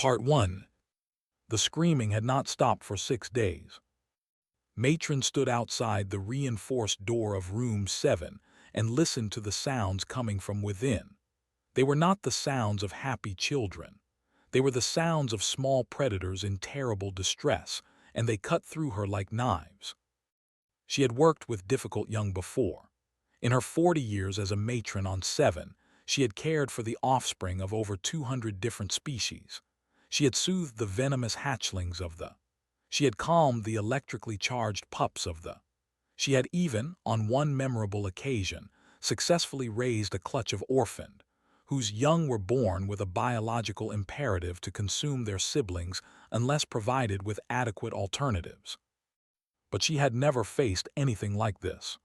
Part 1. The screaming had not stopped for 6 days. Matron stood outside the reinforced door of room 7 and listened to the sounds coming from within. They were not the sounds of happy children. They were the sounds of small predators in terrible distress, and they cut through her like knives. She had worked with difficult young before. In her 40 years as a matron on 7, she had cared for the offspring of over 200 different species. She had soothed the venomous hatchlings of the. She had calmed the electrically charged pups of the. She had even, on one memorable occasion, successfully raised a clutch of orphaned, whose young were born with a biological imperative to consume their siblings unless provided with adequate alternatives. But she had never faced anything like this.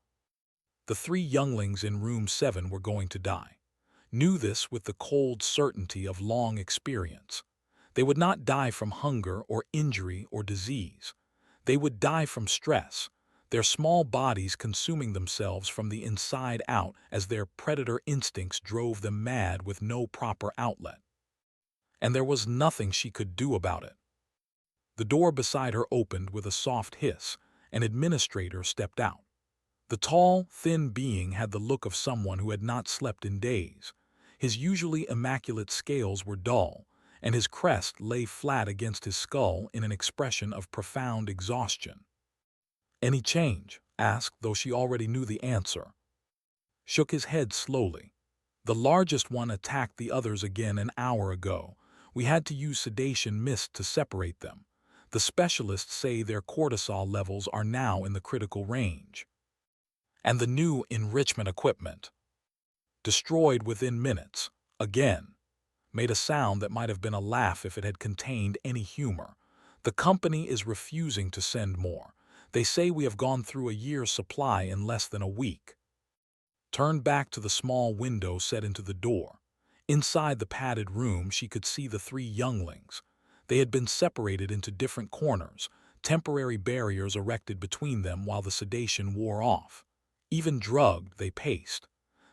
The 3 younglings in room 7 were going to die. Knew this with the cold certainty of long experience. They would not die from hunger or injury or disease. They would die from stress, their small bodies consuming themselves from the inside out as their predator instincts drove them mad with no proper outlet. And there was nothing she could do about it. The door beside her opened with a soft hiss. An administrator stepped out. The tall, thin being had the look of someone who had not slept in days. His usually immaculate scales were dull, and his crest lay flat against his skull in an expression of profound exhaustion. "Any change?" asked, though she already knew the answer. Shook his head slowly. "The largest one attacked the others again an hour ago. We had to use sedation mist to separate them. The specialists say their cortisol levels are now in the critical range. And the new enrichment equipment, destroyed within minutes, again." Made a sound that might have been a laugh if it had contained any humor. "The company is refusing to send more. They say we have gone through a year's supply in less than a week." Turned back to the small window set into the door. Inside the padded room she could see the 3 younglings. They had been separated into different corners, temporary barriers erected between them while the sedation wore off. Even drugged, they paced.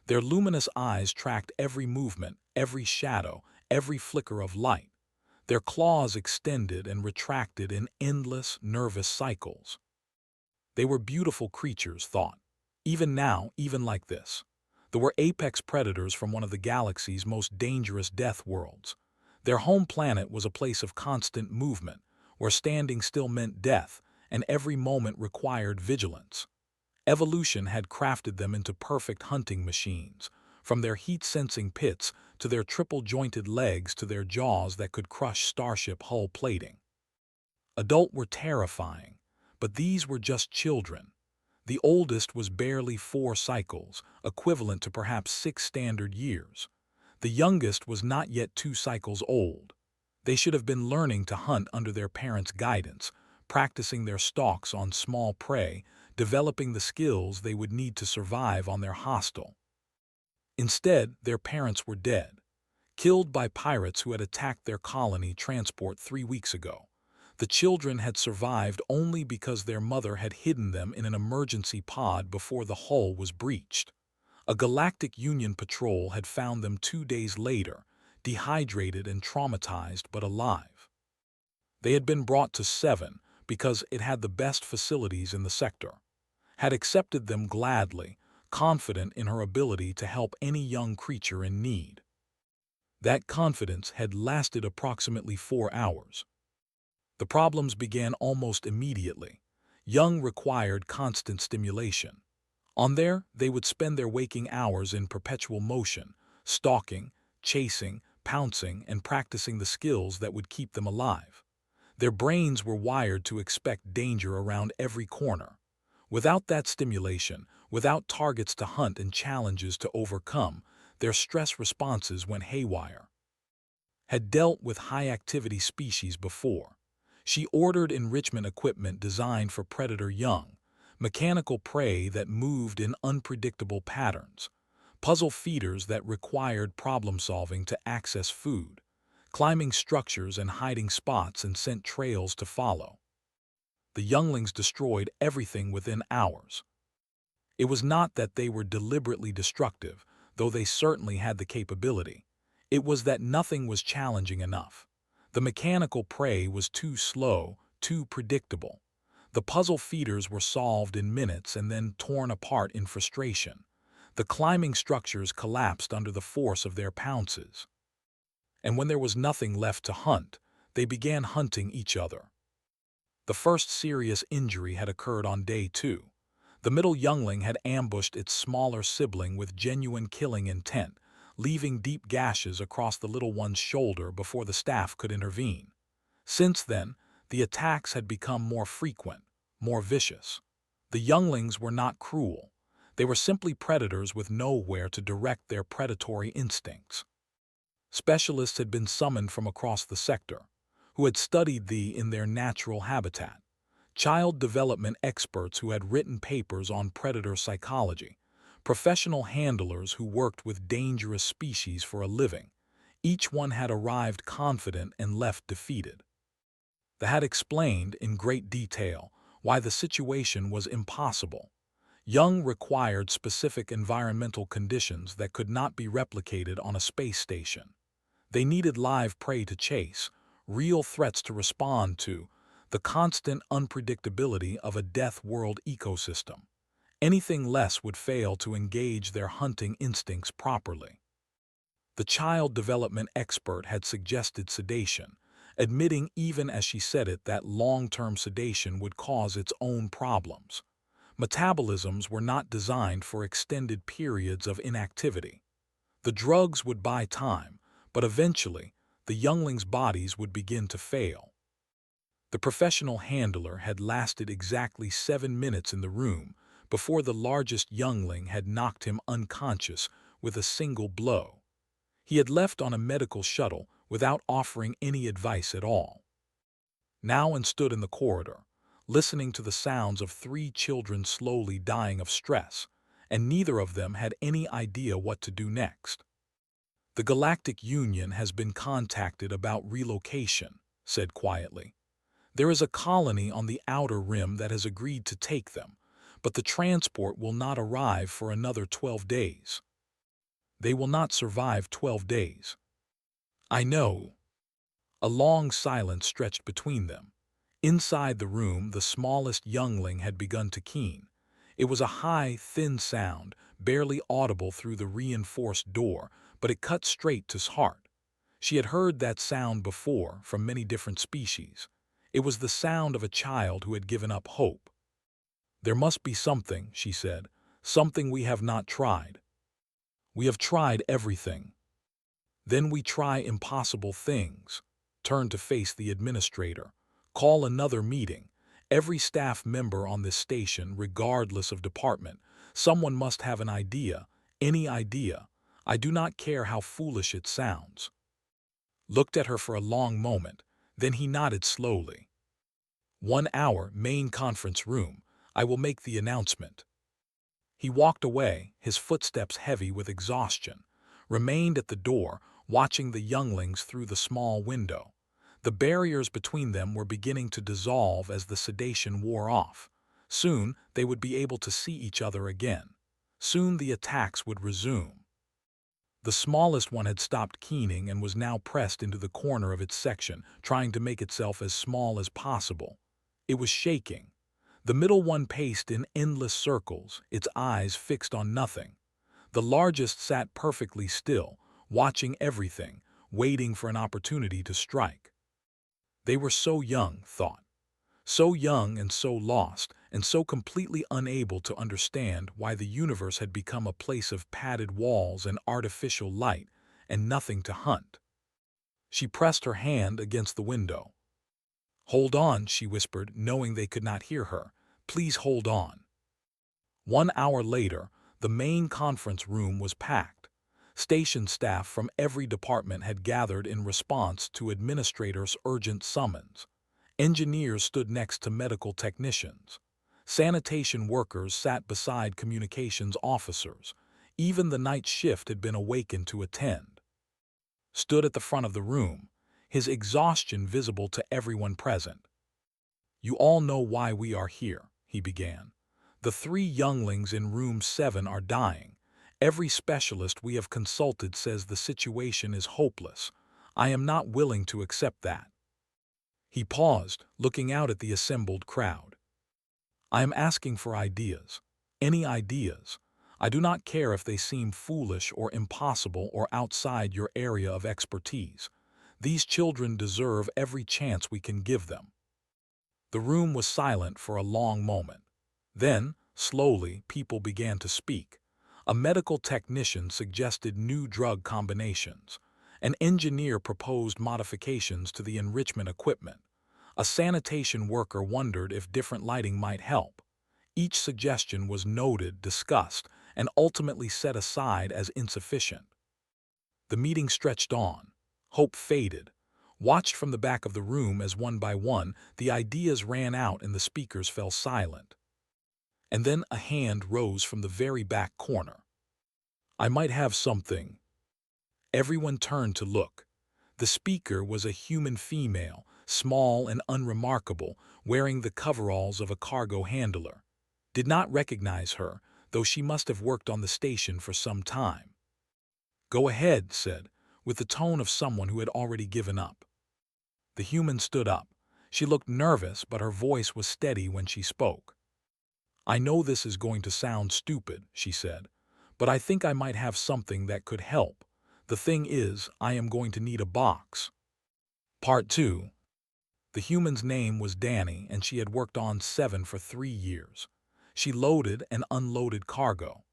Their luminous eyes tracked every movement, every shadow, every flicker of light. Their claws extended and retracted in endless, nervous cycles. They were beautiful creatures, thought. Even now, even like this. They were apex predators from one of the galaxy's most dangerous death worlds. Their home planet was a place of constant movement, where standing still meant death, and every moment required vigilance. Evolution had crafted them into perfect hunting machines, from their heat-sensing pits to their triple-jointed legs to their jaws that could crush starship hull plating. Adult were terrifying, but these were just children. The oldest was barely 4 cycles, equivalent to perhaps 6 standard years. The youngest was not yet 2 cycles old. They should have been learning to hunt under their parents' guidance, practicing their stalks on small prey, developing the skills they would need to survive on their hostel. Instead, their parents were dead, killed by pirates who had attacked their colony transport 3 weeks ago. The children had survived only because their mother had hidden them in an emergency pod before the hull was breached. A Galactic Union patrol had found them 2 days later, dehydrated and traumatized but alive. They had been brought to 7 because it had the best facilities in the sector. Had accepted them gladly, confident in her ability to help any young creature in need. That confidence had lasted approximately 4 hours. The problems began almost immediately. Young required constant stimulation. On there, they would spend their waking hours in perpetual motion, stalking, chasing, pouncing, and practicing the skills that would keep them alive. Their brains were wired to expect danger around every corner. Without that stimulation, without targets to hunt and challenges to overcome, their stress responses went haywire. Had dealt with high-activity species before. She ordered enrichment equipment designed for predator young, mechanical prey that moved in unpredictable patterns, puzzle feeders that required problem-solving to access food, climbing structures and hiding spots and scent trails to follow. The younglings destroyed everything within hours. It was not that they were deliberately destructive, though they certainly had the capability. It was that nothing was challenging enough. The mechanical prey was too slow, too predictable. The puzzle feeders were solved in minutes and then torn apart in frustration. The climbing structures collapsed under the force of their pounces. And when there was nothing left to hunt, they began hunting each other. The first serious injury had occurred on day 2. The middle youngling had ambushed its smaller sibling with genuine killing intent, leaving deep gashes across the little one's shoulder before the staff could intervene. Since then, the attacks had become more frequent, more vicious. The younglings were not cruel. They were simply predators with nowhere to direct their predatory instincts. Specialists had been summoned from across the sector, who had studied these in their natural habitat. Child development experts who had written papers on predator psychology, professional handlers who worked with dangerous species for a living. Each one had arrived confident and left defeated. They had explained in great detail why the situation was impossible. Young required specific environmental conditions that could not be replicated on a space station. They needed live prey to chase, real threats to respond to, the constant unpredictability of a death world ecosystem. Anything less would fail to engage their hunting instincts properly. The child development expert had suggested sedation, admitting even as she said it that long-term sedation would cause its own problems. Metabolisms were not designed for extended periods of inactivity. The drugs would buy time, but eventually, the younglings' bodies would begin to fail. The professional handler had lasted exactly 7 minutes in the room before the largest youngling had knocked him unconscious with a single blow. He had left on a medical shuttle without offering any advice at all. Now and stood in the corridor, listening to the sounds of 3 children slowly dying of stress, and neither of them had any idea what to do next. "The Galactic Union has been contacted about relocation," said quietly. "There is a colony on the outer rim that has agreed to take them, but the transport will not arrive for another 12 days. They will not survive 12 days. I know." A long silence stretched between them. Inside the room, the smallest youngling had begun to keen. It was a high, thin sound, barely audible through the reinforced door, but it cut straight to his heart. She had heard that sound before from many different species. It was the sound of a child who had given up hope. "There must be something," she said, "something we have not tried. We have tried everything. Then we try impossible things. Turn to face the administrator. Call another meeting. Every staff member on this station, regardless of department, someone must have an idea, any idea. I do not care how foolish it sounds." Looked at her for a long moment, then he nodded slowly. "1 hour, main conference room. I will make the announcement." He walked away, his footsteps heavy with exhaustion, remained at the door, watching the younglings through the small window. The barriers between them were beginning to dissolve as the sedation wore off. Soon they would be able to see each other again. Soon the attacks would resume. The smallest one had stopped keening and was now pressed into the corner of its section, trying to make itself as small as possible. It was shaking. The middle one paced in endless circles, its eyes fixed on nothing. The largest sat perfectly still, watching everything, waiting for an opportunity to strike. They were so young, thought. So young and so lost, and so completely unable to understand why the universe had become a place of padded walls and artificial light, and nothing to hunt. She pressed her hand against the window. "Hold on," she whispered, knowing they could not hear her. "Please hold on." 1 hour later, the main conference room was packed. Station staff from every department had gathered in response to administrators' urgent summons. Engineers stood next to medical technicians. Sanitation workers sat beside communications officers. Even the night shift had been awakened to attend. Stood at the front of the room, his exhaustion visible to everyone present. "You all know why we are here," he began. "The 3 younglings in room 7 are dying. Every specialist we have consulted says the situation is hopeless. I am not willing to accept that." He paused, looking out at the assembled crowd. "I am asking for ideas. Any ideas. I do not care if they seem foolish or impossible or outside your area of expertise. These children deserve every chance we can give them." The room was silent for a long moment. Then, slowly, people began to speak. A medical technician suggested new drug combinations. An engineer proposed modifications to the enrichment equipment. A sanitation worker wondered if different lighting might help. Each suggestion was noted, discussed, and ultimately set aside as insufficient. The meeting stretched on. Hope faded. Watched from the back of the room as one by one the ideas ran out and the speakers fell silent. And then a hand rose from the very back corner. "I might have something." Everyone turned to look. The speaker was a human female, small and unremarkable, wearing the coveralls of a cargo handler. Did not recognize her, though she must have worked on the station for some time. "Go ahead," said, with the tone of someone who had already given up. The human stood up. She looked nervous, but her voice was steady when she spoke. "I know this is going to sound stupid," she said, "but I think I might have something that could help. The thing is, I am going to need a box." Part 2. The human's name was Danny, and she had worked on 7 for 3 years. She loaded and unloaded cargo.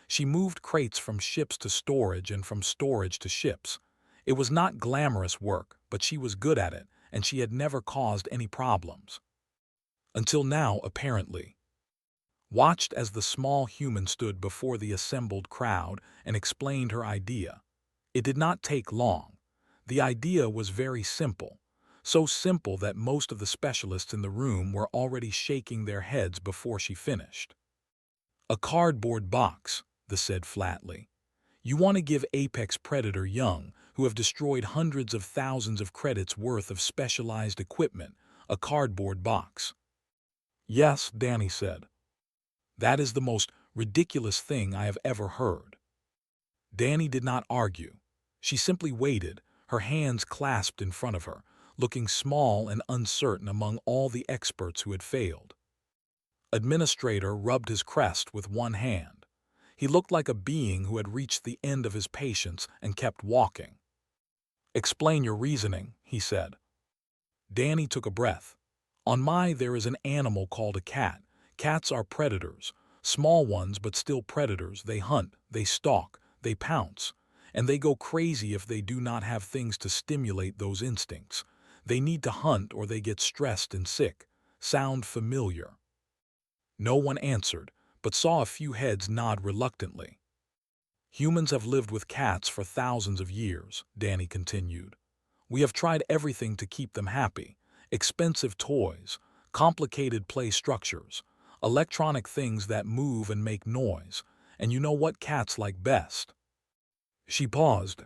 She moved crates from ships to storage and from storage to ships. It was not glamorous work, but she was good at it, and she had never caused any problems. Until now, apparently. Watched as the small human stood before the assembled crowd and explained her idea. It did not take long. The idea was very simple, so simple that most of the specialists in the room were already shaking their heads before she finished. "A cardboard box," the said flatly. "You want to give apex predator young, who have destroyed hundreds of thousands of credits worth of specialized equipment, a cardboard box." "Yes," Danny said. "That is the most ridiculous thing I have ever heard." Danny did not argue. She simply waited, her hands clasped in front of her, looking small and uncertain among all the experts who had failed. Administrator rubbed his crest with one hand. He looked like a being who had reached the end of his patience and kept walking. "Explain your reasoning," he said. Danny took a breath. There is an animal called a cat. Cats are predators. Small ones, but still predators. They hunt, they stalk, they pounce. And they go crazy if they do not have things to stimulate those instincts. They need to hunt or they get stressed and sick. Sound familiar? No one answered, but saw a few heads nod reluctantly. "Humans have lived with cats for thousands of years," Danny continued. "We have tried everything to keep them happy. Expensive toys, complicated play structures, electronic things that move and make noise. And you know what cats like best?" She paused.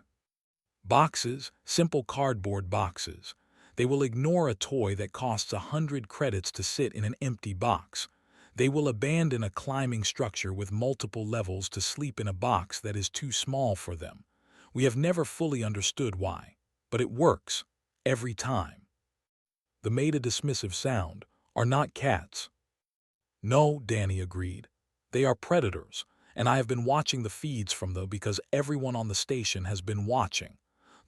"Boxes, simple cardboard boxes. They will ignore a toy that costs 100 credits to sit in an empty box. They will abandon a climbing structure with multiple levels to sleep in a box that is too small for them. We have never fully understood why, but it works, every time." The made a dismissive sound. "Are not cats." "No," Danny agreed. "They are predators, and I have been watching the feeds from them because everyone on the station has been watching.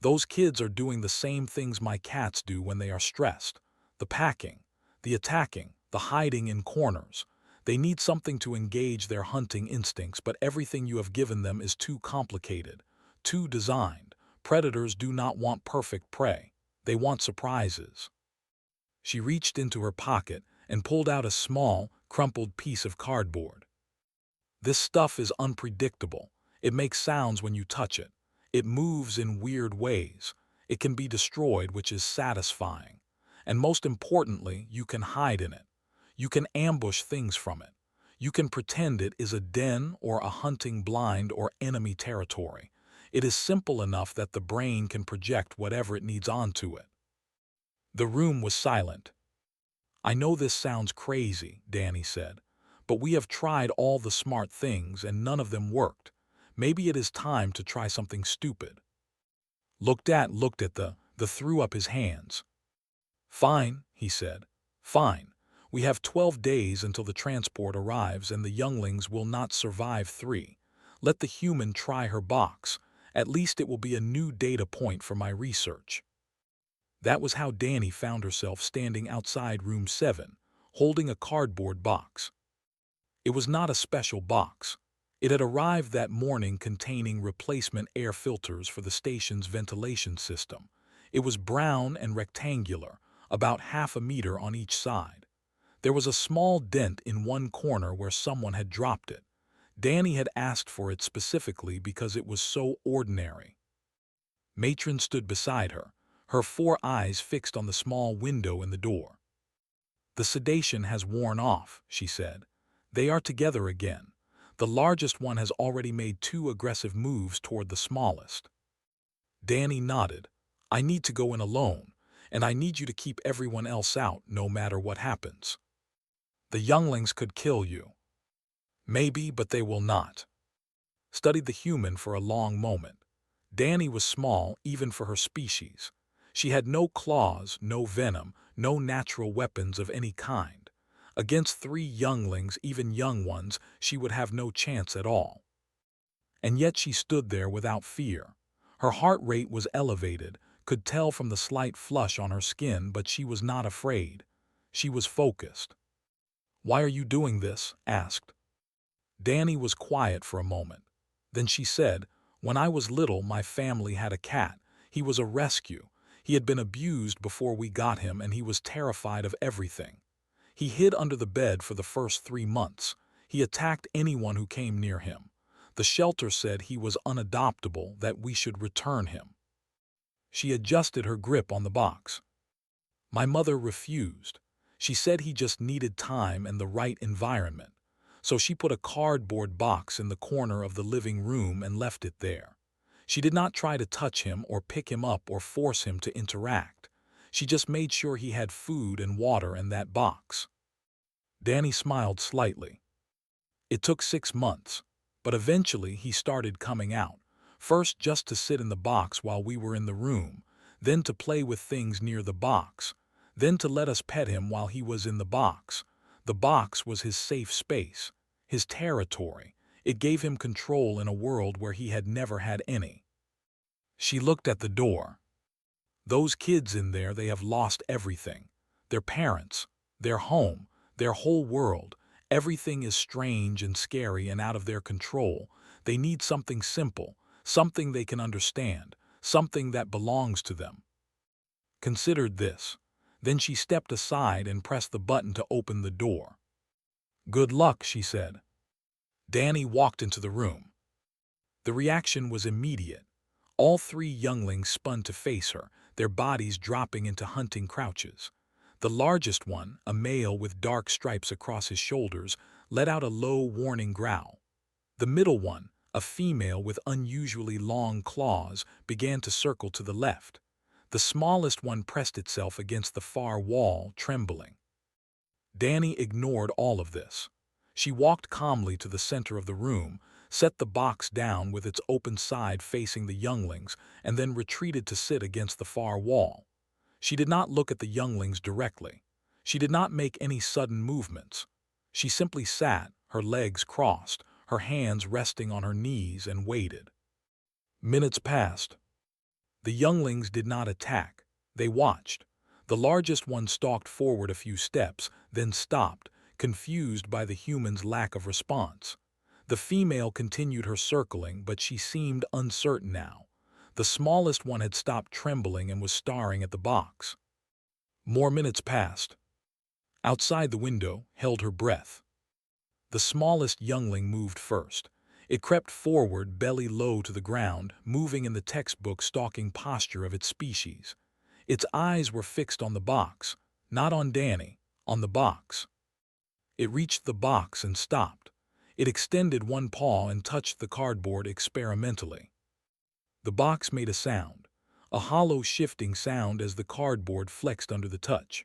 Those kids are doing the same things my cats do when they are stressed. The packing, the attacking, the hiding in corners. They need something to engage their hunting instincts, but everything you have given them is too complicated, too designed. Predators do not want perfect prey. They want surprises." She reached into her pocket and pulled out a small, crumpled piece of cardboard. "This stuff is unpredictable. It makes sounds when you touch it. It moves in weird ways. It can be destroyed, which is satisfying. And most importantly, you can hide in it. You can ambush things from it. You can pretend it is a den or a hunting blind or enemy territory. It is simple enough that the brain can project whatever it needs onto it." The room was silent. "I know this sounds crazy," Danny said, "but we have tried all the smart things and none of them worked. Maybe it is time to try something stupid." Looked at the The threw up his hands. "Fine," he said. "Fine. We have 12 days until the transport arrives and the younglings will not survive 3. Let the human try her box. At least it will be a new data point for my research." That was how Danny found herself standing outside room 7, holding a cardboard box. It was not a special box. It had arrived that morning containing replacement air filters for the station's ventilation system. It was brown and rectangular, about half a meter on each side. There was a small dent in one corner where someone had dropped it. Danny had asked for it specifically because it was so ordinary. Matron stood beside her, her 4 eyes fixed on the small window in the door. "The sedation has worn off," she said. "They are together again. The largest one has already made 2 aggressive moves toward the smallest." Danny nodded. "I need to go in alone, and I need you to keep everyone else out no matter what happens. The younglings could kill you." "Maybe, but they will not." Studied the human for a long moment. Danny was small even for her species. She had no claws, no venom, no natural weapons of any kind. Against 3 younglings, even young ones, she would have no chance at all. And yet she stood there without fear. Her heart rate was elevated, could tell from the slight flush on her skin, but she was not afraid. She was focused. "Why are you doing this?" asked. Danny was quiet for a moment. Then she said, "When I was little, my family had a cat. He was a rescue. He had been abused before we got him, and he was terrified of everything. He hid under the bed for the first 3 months. He attacked anyone who came near him. The shelter said he was unadoptable, that we should return him." She adjusted her grip on the box. "My mother refused. She said he just needed time and the right environment. So she put a cardboard box in the corner of the living room and left it there. She did not try to touch him or pick him up or force him to interact. She just made sure he had food and water in that box." Danny smiled slightly. "It took 6 months, but eventually he started coming out, first just to sit in the box while we were in the room, then to play with things near the box, then to let us pet him while he was in the box. The box was his safe space, his territory. It gave him control in a world where he had never had any." She looked at the door. "Those kids in there, they have lost everything. Their parents, their home, their whole world. Everything is strange and scary and out of their control. They need something simple, something they can understand, something that belongs to them." Considered this. Then she stepped aside and pressed the button to open the door. "Good luck," she said. Danny walked into the room. The reaction was immediate. All 3 younglings spun to face her, their bodies dropping into hunting crouches. The largest one, a male with dark stripes across his shoulders, let out a low warning growl. The middle one, a female with unusually long claws, began to circle to the left. The smallest one pressed itself against the far wall, trembling. Danny ignored all of this. She walked calmly to the center of the room, set the box down with its open side facing the younglings, and then retreated to sit against the far wall. She did not look at the younglings directly. She did not make any sudden movements. She simply sat, her legs crossed, her hands resting on her knees, and waited. Minutes passed. The younglings did not attack. They watched. The largest one stalked forward a few steps, then stopped, confused by the human's lack of response. The female continued her circling, but she seemed uncertain now. The smallest one had stopped trembling and was staring at the box. More minutes passed. Outside the window, held her breath. The smallest youngling moved first. It crept forward, belly low to the ground, moving in the textbook stalking posture of its species. Its eyes were fixed on the box, not on Danny, on the box. It reached the box and stopped. It extended one paw and touched the cardboard experimentally. The box made a sound, a hollow shifting sound as the cardboard flexed under the touch.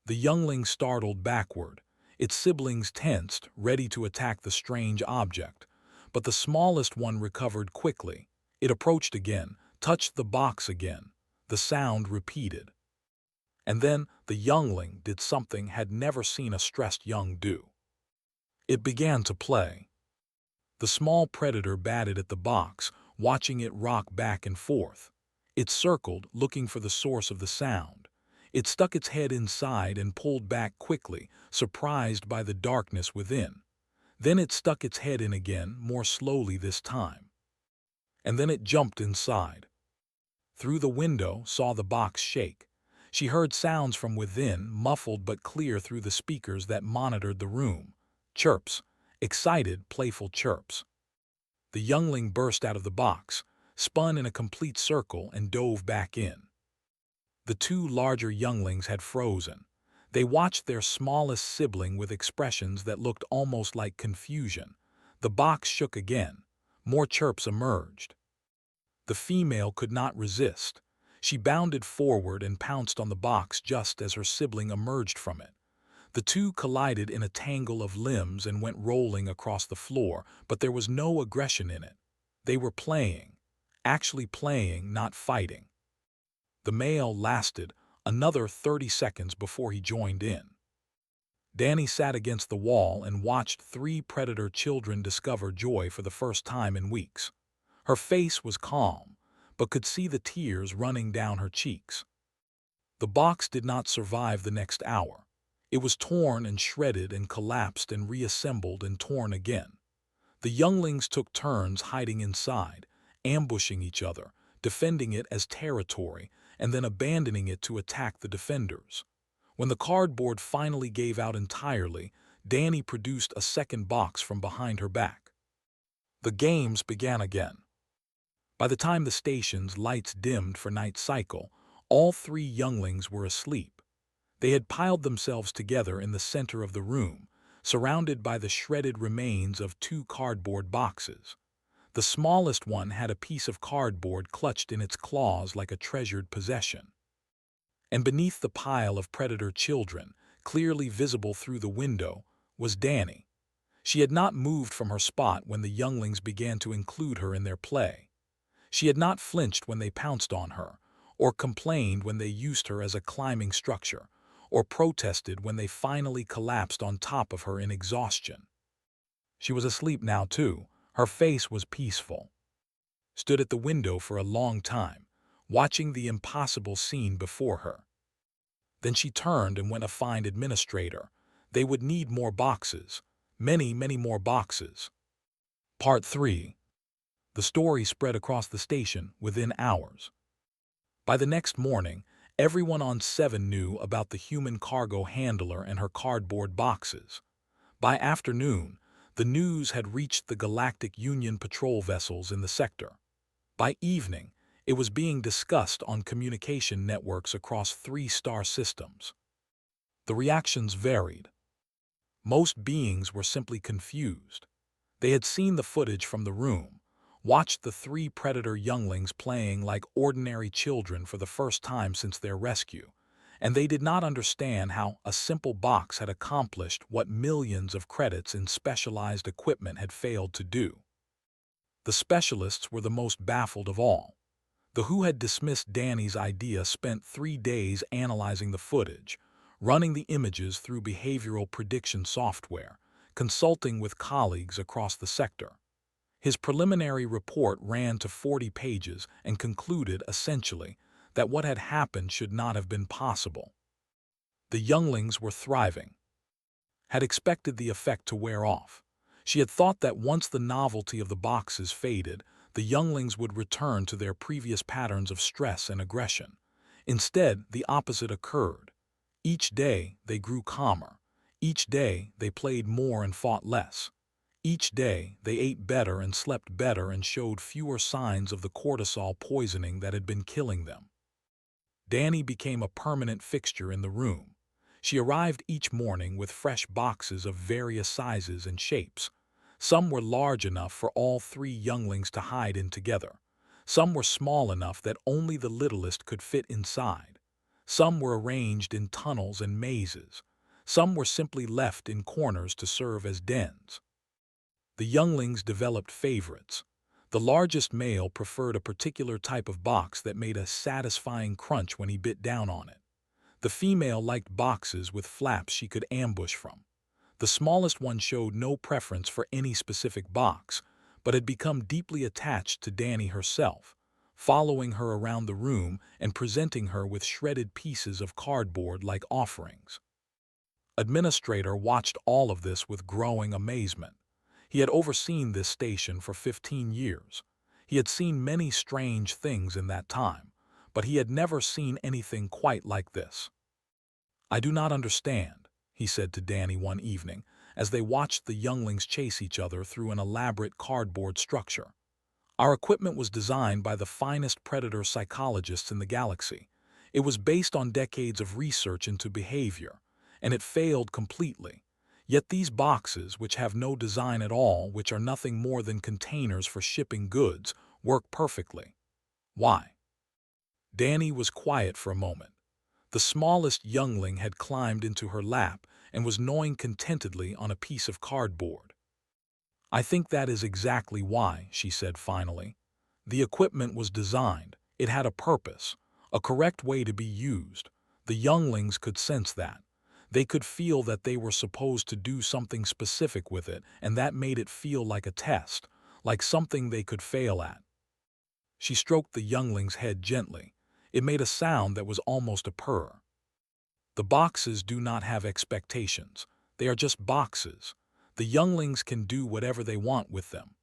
The youngling startled backward. Its siblings tensed, ready to attack the strange object. But the smallest one recovered quickly. It approached again, touched the box again. The sound repeated. And then the youngling did something had never seen a stressed young do. It began to play. The small predator batted at the box, watching it rock back and forth. It circled, looking for the source of the sound. It stuck its head inside and pulled back quickly, surprised by the darkness within. Then it stuck its head in again, more slowly this time. And then it jumped inside. Through the window, saw the box shake. She heard sounds from within, muffled but clear through the speakers that monitored the room. Chirps. Excited, playful chirps. The youngling burst out of the box, spun in a complete circle, and dove back in. The two larger younglings had frozen. They watched their smallest sibling with expressions that looked almost like confusion. The box shook again. More chirps emerged. The female could not resist. She bounded forward and pounced on the box just as her sibling emerged from it. The two collided in a tangle of limbs and went rolling across the floor, but there was no aggression in it. They were playing. Actually playing, not fighting. The male lasted another 30 seconds before he joined in. Danny sat against the wall and watched three predator children discover joy for the first time in weeks. Her face was calm, but could see the tears running down her cheeks. The box did not survive the next hour. It was torn and shredded and collapsed and reassembled and torn again. The younglings took turns hiding inside, ambushing each other, defending it as territory, and then abandoning it to attack the defenders. When the cardboard finally gave out entirely, Danny produced a second box from behind her back. The games began again. By the time the station's lights dimmed for night cycle, all three younglings were asleep. They had piled themselves together in the center of the room, surrounded by the shredded remains of two cardboard boxes. The smallest one had a piece of cardboard clutched in its claws like a treasured possession. And beneath the pile of predator children, clearly visible through the window, was Danny. She had not moved from her spot when the younglings began to include her in their play. She had not flinched when they pounced on her, or complained when they used her as a climbing structure, or protested when they finally collapsed on top of her in exhaustion. She was asleep now, too. Her face was peaceful. Stood at the window for a long time, watching the impossible scene before her. Then she turned and went to find administrator. They would need more boxes. Many, many more boxes. Part 3. The story spread across the station within hours. By the next morning, everyone on 7 knew about the human cargo handler and her cardboard boxes. By afternoon, the news had reached the Galactic Union patrol vessels in the sector. By evening, it was being discussed on communication networks across 3 star systems. The reactions varied. Most beings were simply confused. They had seen the footage from the room, watched the 3 predator younglings playing like ordinary children for the first time since their rescue, and they did not understand how a simple box had accomplished what millions of credits in specialized equipment had failed to do. The specialists were the most baffled of all. The who had dismissed Danny's idea spent 3 days analyzing the footage, running the images through behavioral prediction software, consulting with colleagues across the sector. His preliminary report ran to 40 pages and concluded, essentially, that what had happened should not have been possible. The younglings were thriving. Had expected the effect to wear off. She had thought that once the novelty of the boxes faded, the younglings would return to their previous patterns of stress and aggression. Instead, the opposite occurred. Each day, they grew calmer. Each day, they played more and fought less. Each day, they ate better and slept better and showed fewer signs of the cortisol poisoning that had been killing them. Danny became a permanent fixture in the room. She arrived each morning with fresh boxes of various sizes and shapes. Some were large enough for all 3 younglings to hide in together. Some were small enough that only the littlest could fit inside. Some were arranged in tunnels and mazes. Some were simply left in corners to serve as dens. The younglings developed favorites. The largest male preferred a particular type of box that made a satisfying crunch when he bit down on it. The female liked boxes with flaps she could ambush from. The smallest one showed no preference for any specific box, but had become deeply attached to Danny herself, following her around the room and presenting her with shredded pieces of cardboard like offerings. Administrator watched all of this with growing amazement. He had overseen this station for 15 years. He had seen many strange things in that time, but he had never seen anything quite like this. "I do not understand," he said to Danny one evening, as they watched the younglings chase each other through an elaborate cardboard structure. "Our equipment was designed by the finest predator psychologists in the galaxy. It was based on decades of research into behavior, and it failed completely. Yet these boxes, which have no design at all, which are nothing more than containers for shipping goods, work perfectly. Why?" Danny was quiet for a moment. The smallest youngling had climbed into her lap and was gnawing contentedly on a piece of cardboard. "I think that is exactly why," she said finally. "The equipment was designed. It had a purpose, a correct way to be used. The younglings could sense that. They could feel that they were supposed to do something specific with it, and that made it feel like a test, like something they could fail at." She stroked the youngling's head gently. It made a sound that was almost a purr. "The boxes do not have expectations. They are just boxes. The younglings can do whatever they want with them.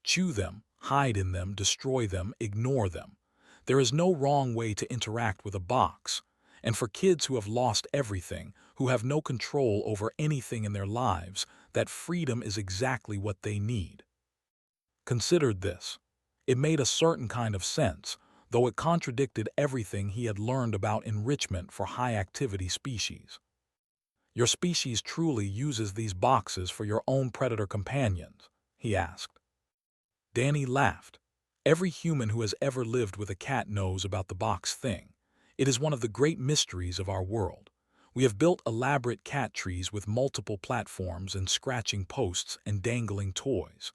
Chew them, hide in them, destroy them, ignore them. There is no wrong way to interact with a box. And for kids who have lost everything, who have no control over anything in their lives, that freedom is exactly what they need." Considered this. It made a certain kind of sense, though it contradicted everything he had learned about enrichment for high-activity species. "Your species truly uses these boxes for your own predator companions?" he asked. Danny laughed. "Every human who has ever lived with a cat knows about the box thing. It is one of the great mysteries of our world. We have built elaborate cat trees with multiple platforms and scratching posts and dangling toys.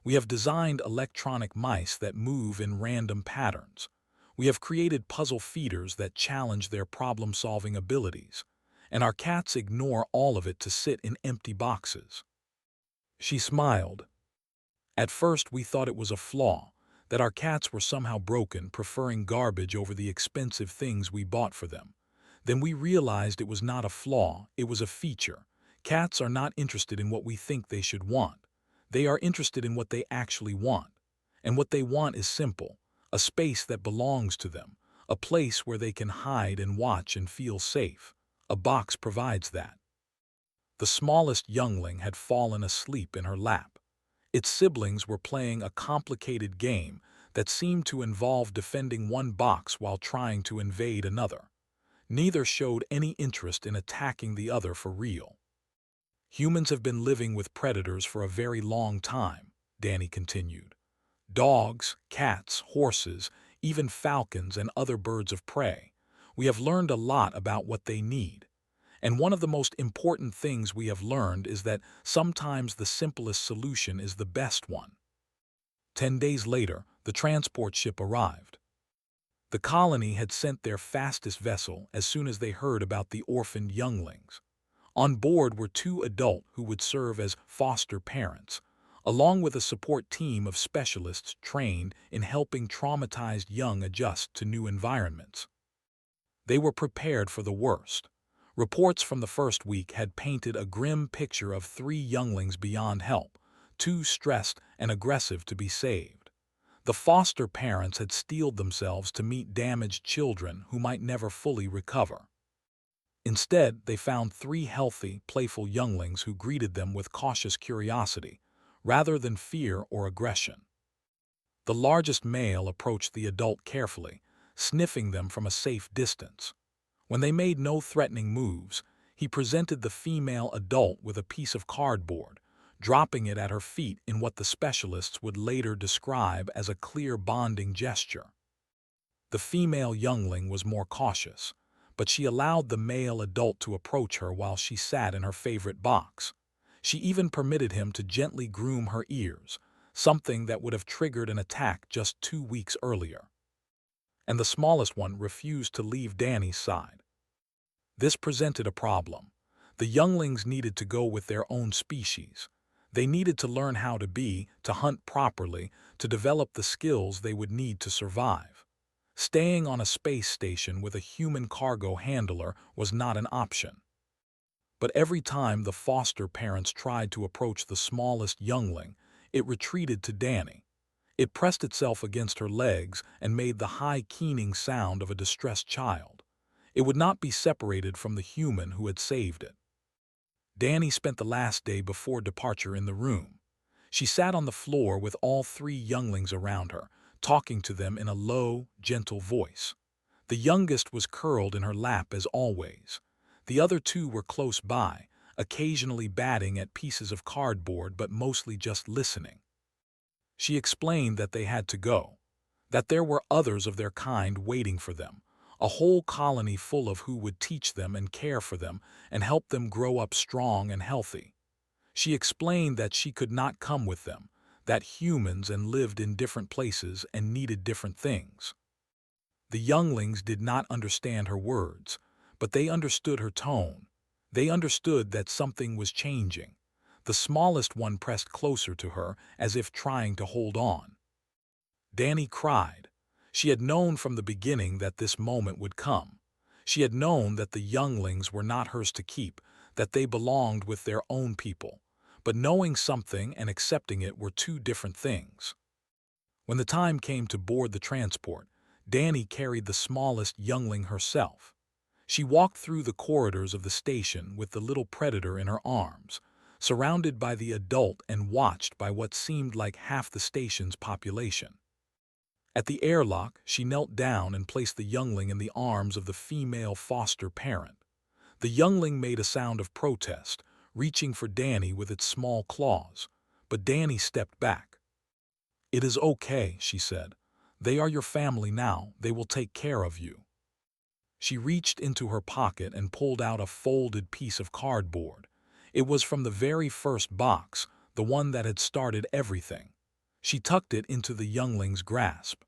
We have designed electronic mice that move in random patterns. We have created puzzle feeders that challenge their problem-solving abilities. And our cats ignore all of it to sit in empty boxes." She smiled. "At first we thought it was a flaw, that our cats were somehow broken, preferring garbage over the expensive things we bought for them. Then we realized it was not a flaw, it was a feature. Cats are not interested in what we think they should want. They are interested in what they actually want. And what they want is simple: a space that belongs to them, a place where they can hide and watch and feel safe. A box provides that." The smallest youngling had fallen asleep in her lap. Its siblings were playing a complicated game that seemed to involve defending one box while trying to invade another. Neither showed any interest in attacking the other for real. "Humans have been living with predators for a very long time," Danny continued. "Dogs, cats, horses, even falcons and other birds of prey. We have learned a lot about what they need. And one of the most important things we have learned is that sometimes the simplest solution is the best one." 10 days later, the transport ship arrived. The colony had sent their fastest vessel as soon as they heard about the orphaned younglings. On board were 2 adults who would serve as foster parents, along with a support team of specialists trained in helping traumatized young adjust to new environments. They were prepared for the worst. Reports from the first week had painted a grim picture of 3 younglings beyond help, too stressed and aggressive to be saved. The foster parents had steeled themselves to meet damaged children who might never fully recover. Instead, they found 3 healthy, playful younglings who greeted them with cautious curiosity, rather than fear or aggression. The largest male approached the adult carefully, sniffing them from a safe distance. When they made no threatening moves, he presented the female adult with a piece of cardboard, dropping it at her feet in what the specialists would later describe as a clear bonding gesture. The female youngling was more cautious, but she allowed the male adult to approach her while she sat in her favorite box. She even permitted him to gently groom her ears, something that would have triggered an attack just 2 weeks earlier. And the smallest one refused to leave Danny's side. This presented a problem. The younglings needed to go with their own species. They needed to learn how to hunt properly, to develop the skills they would need to survive. Staying on a space station with a human cargo handler was not an option. But every time the foster parents tried to approach the smallest youngling, it retreated to Danny. It pressed itself against her legs and made the high keening sound of a distressed child. It would not be separated from the human who had saved it. Danny spent the last day before departure in the room. She sat on the floor with all 3 younglings around her, talking to them in a low, gentle voice. The youngest was curled in her lap as always. The other 2 were close by, occasionally batting at pieces of cardboard but mostly just listening. She explained that they had to go, that there were others of their kind waiting for them, a whole colony full of who would teach them and care for them and help them grow up strong and healthy. She explained that she could not come with them, that humans and lived in different places and needed different things. The younglings did not understand her words, but they understood her tone. They understood that something was changing. The smallest one pressed closer to her as if trying to hold on. Danny cried. She had known from the beginning that this moment would come. She had known that the younglings were not hers to keep, that they belonged with their own people. But knowing something and accepting it were 2 different things. When the time came to board the transport, Danny carried the smallest youngling herself. She walked through the corridors of the station with the little predator in her arms, surrounded by the adult and watched by what seemed like half the station's population. At the airlock, she knelt down and placed the youngling in the arms of the female foster parent. The youngling made a sound of protest, reaching for Danny with its small claws, but Danny stepped back. "It is okay," she said. "They are your family now. They will take care of you." She reached into her pocket and pulled out a folded piece of cardboard. It was from the very first box, the one that had started everything. She tucked it into the youngling's grasp.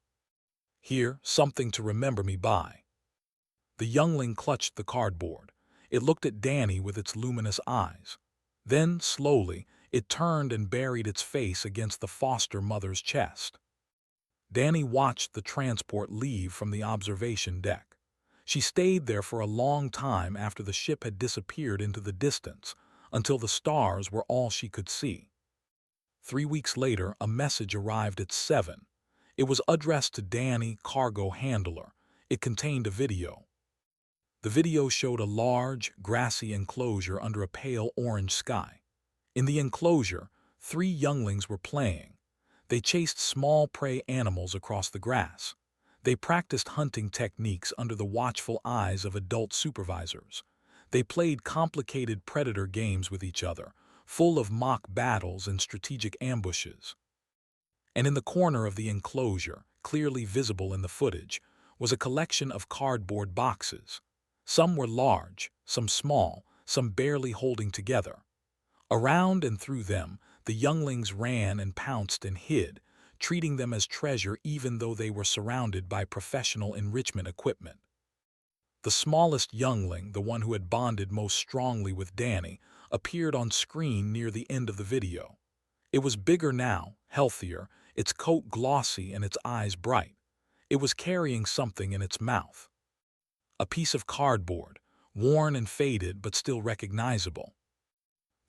"Here, something to remember me by." The youngling clutched the cardboard. It looked at Danny with its luminous eyes. Then, slowly, it turned and buried its face against the foster mother's chest. Danny watched the transport leave from the observation deck. She stayed there for a long time after the ship had disappeared into the distance, until the stars were all she could see. 3 weeks later, a message arrived at 7. It was addressed to Danny, cargo handler. It contained a video. The video showed a large, grassy enclosure under a pale orange sky. In the enclosure, 3 younglings were playing. They chased small prey animals across the grass. They practiced hunting techniques under the watchful eyes of adult supervisors. They played complicated predator games with each other, full of mock battles and strategic ambushes. And in the corner of the enclosure, clearly visible in the footage, was a collection of cardboard boxes. Some were large, some small, some barely holding together. Around and through them, the younglings ran and pounced and hid, treating them as treasure even though they were surrounded by professional enrichment equipment. The smallest youngling, the one who had bonded most strongly with Danny, appeared on screen near the end of the video. It was bigger now, healthier, its coat glossy and its eyes bright. It was carrying something in its mouth. A piece of cardboard, worn and faded but still recognizable.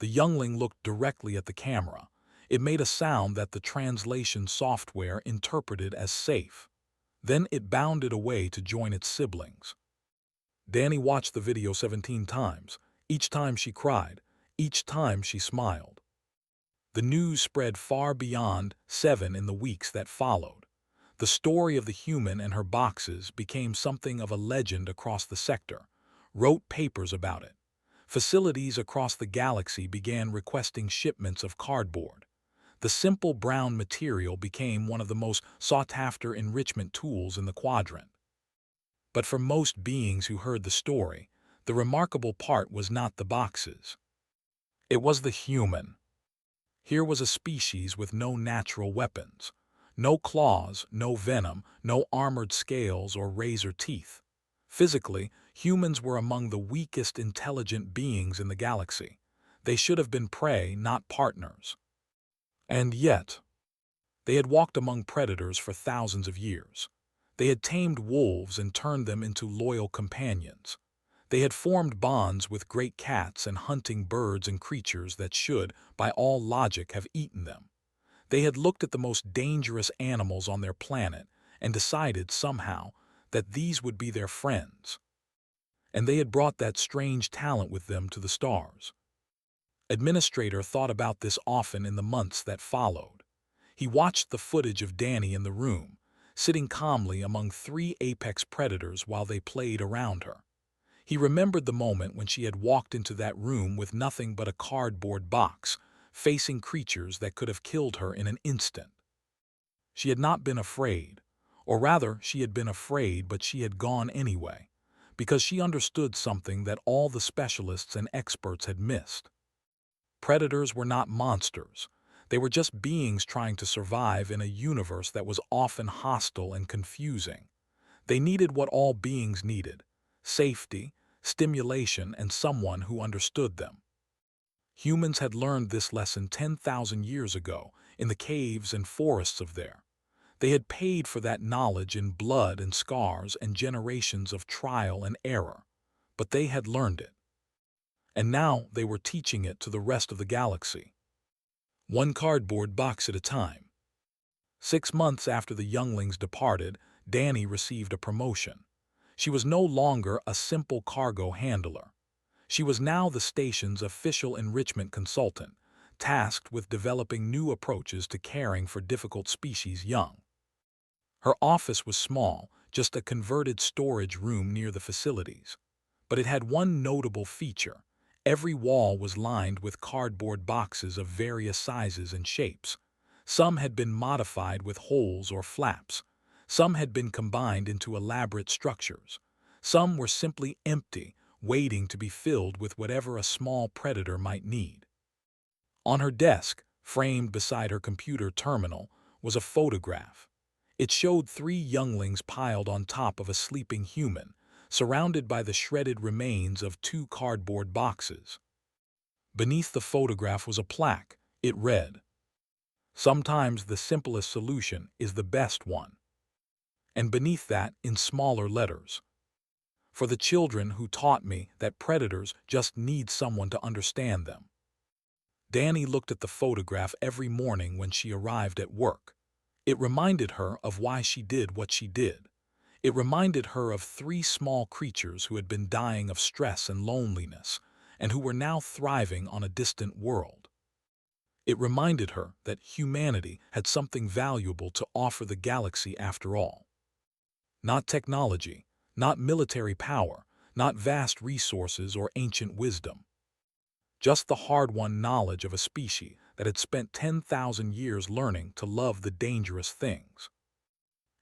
The youngling looked directly at the camera. It made a sound that the translation software interpreted as safe. Then it bounded away to join its siblings. Danny watched the video 17 times. Each time she cried. Each time she smiled. The news spread far beyond 7 in the weeks that followed. The story of the human and her boxes became something of a legend across the sector. Wrote papers about it. Facilities across the galaxy began requesting shipments of cardboard. The simple brown material became one of the most sought-after enrichment tools in the quadrant. But for most beings who heard the story, the remarkable part was not the boxes. It was the human. Here was a species with no natural weapons. No claws, no venom, no armored scales or razor teeth. Physically, humans were among the weakest intelligent beings in the galaxy. They should have been prey, not partners. And yet, they had walked among predators for thousands of years. They had tamed wolves and turned them into loyal companions. They had formed bonds with great cats and hunting birds and creatures that should, by all logic, have eaten them. They had looked at the most dangerous animals on their planet and decided, somehow, that these would be their friends. And they had brought that strange talent with them to the stars. Administrator thought about this often in the months that followed. He watched the footage of Danny in the room, sitting calmly among three apex predators while they played around her. He remembered the moment when she had walked into that room with nothing but a cardboard box, facing creatures that could have killed her in an instant. She had not been afraid, or rather, she had been afraid, but she had gone anyway, because she understood something that all the specialists and experts had missed. Predators were not monsters. They were just beings trying to survive in a universe that was often hostile and confusing. They needed what all beings needed: safety, stimulation, and someone who understood them. Humans had learned this lesson 10,000 years ago in the caves and forests of there. They had paid for that knowledge in blood and scars and generations of trial and error, but they had learned it. And now they were teaching it to the rest of the galaxy. One cardboard box at a time. 6 months after the younglings departed, Danny received a promotion. She was no longer a simple cargo handler. She was now the station's official enrichment consultant, tasked with developing new approaches to caring for difficult species young. Her office was small, just a converted storage room near the facilities. But it had one notable feature. Every wall was lined with cardboard boxes of various sizes and shapes. Some had been modified with holes or flaps. Some had been combined into elaborate structures. Some were simply empty, waiting to be filled with whatever a small predator might need. On her desk, framed beside her computer terminal, was a photograph. It showed 3 younglings piled on top of a sleeping human, surrounded by the shredded remains of 2 cardboard boxes. Beneath the photograph was a plaque. It read, "Sometimes the simplest solution is the best one." And beneath that, in smaller letters, "For the children who taught me that predators just need someone to understand them." Danny looked at the photograph every morning when she arrived at work. It reminded her of why she did what she did. It reminded her of 3 small creatures who had been dying of stress and loneliness, and who were now thriving on a distant world. It reminded her that humanity had something valuable to offer the galaxy after all. Not technology, not military power, not vast resources or ancient wisdom. Just the hard-won knowledge of a species that had spent 10,000 years learning to love the dangerous things.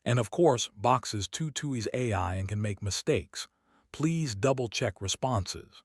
And of course, boxes 2 TUI's AI and can make mistakes. Please double-check responses.